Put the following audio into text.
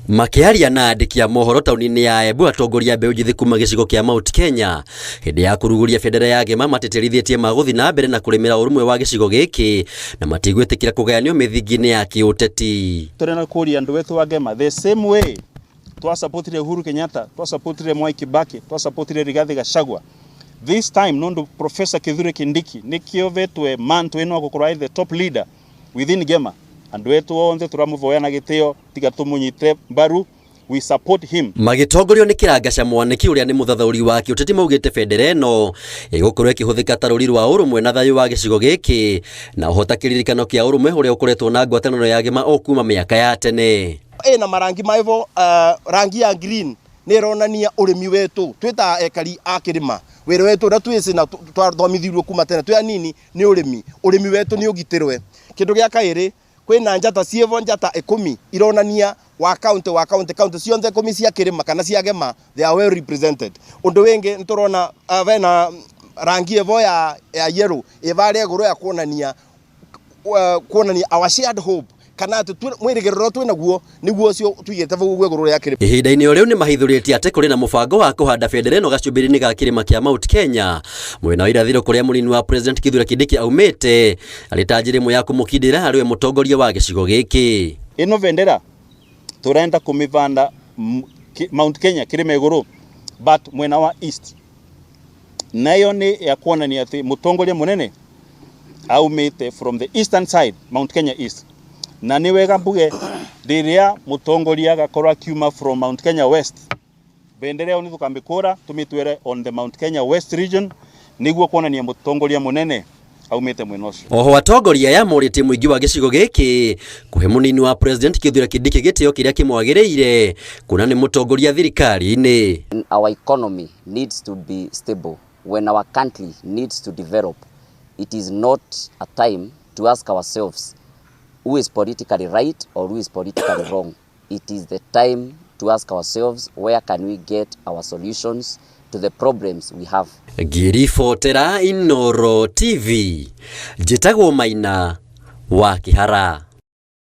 Makiaria na andiki a mohoro tauni-ini ya Embu, atongoria mbeũ njithi kuma gicigo kia Mount Kenya hindi ya kuruguria bendera ya Ngema mateterithĩtie maguthi na mbere na kurimira urumwe wa gicigo giki na matigwĩtĩkĩra kũgayanio mĩthingi-inĩ ya kiũteti. Turena kuria andu wetu wa Ngema the same way twasupportire Uhuru Kenyatta, twasupportire Mwai Kibaki, twasupportire Rigathi Gachagua. This time nondo Professor Kithure Kindiki nikio vetwe man tweno gukorwo the top leader within Ngema. Andu wetu onthe turamuvoya na gitio tiga tumunyite mbaru, we support him. Magitongorio ni Kirangasha Mwaniki uria ni muthathauri wa kiũteti maugite bendera ĩno ĩgũkorwo ĩkĩhũthĩka ta rũri rwa ũrũmwe na thayũ wa gĩcigo gĩkĩ na ũhota kĩririkano kĩa ũrũmwe ũrĩa ũkoretwo na ngwatanĩro ya Ngema o kuma mĩaka ya tene. Na marangi maivo rangi ya green nĩ ronania ũrĩmi wetu twita ekari a kĩrĩma wĩra wetu ũrĩa twĩci na twathomithirwo kuma tene twĩ anini nĩ ũrĩmi wetu nĩ ũgitĩrwe. Kĩndũ gĩa kaĩrĩ kwĩna njata cievo njata 10 ironania wa county cionthe 10 cia kĩrĩma kana cia Ngema they are well represented. Ũndũ wĩngĩ nĩtũrona vena rangi evo ya yellow ĩvarĩ igũrũ ya kuonania our shared hope kana mwĩrĩgĩrĩro twĩ naguo nĩguo cio tuigĩte vau igũrũ ya kĩrĩma. Ihinda-inĩ o rĩu nĩ mahithũrĩtie atĩ kũrĩ na mũbango wa kũhanda bendera ĩno gacũmbĩrĩ-inĩ ga kĩrĩma kĩa Mount Kenya mwena wa irathĩro kũrĩa mũnini wa President Kithure Kindiki aumĩte arĩ ta njĩra ĩmwe ya kũmũkindĩra arĩ we mũtongoria wa gĩcigo gĩkĩ. Ĩno bendera turenda kumivanda Mount Kenya kĩrĩma igũrũ but mwena wa east nayo nĩ ya kuonania atĩ mũtongoria mũnene aumĩte from the eastern side Mount Kenya East na nĩ wega mbuge rĩrĩa mũtongoria agakorwo akiuma from Mount Kenya West bendera ĩyo nĩ tũkamĩkũra tũmĩtwĩre on the Mount Kenya West region nĩguo kuonania mũtongoria mũnene aumĩte mwena ũcio. Oho atongoria yamũrĩtie mũingĩ wa gĩcigo gĩkĩ kũhe mũnini wa President Kithure Kindiki gĩtĩo kĩrĩa kĩmwagĩrĩire kuona nĩ mũtongoria thirikari-inĩ. Our economy needs to be stable. When our country needs to develop, it is not a time to ask ourselves who is politically right or who is politically wrong. It is the time to ask ourselves where can we get our solutions to the problems we have. Ngiribotera Inooro TV, njĩtagwo Maina wa Kĩhara.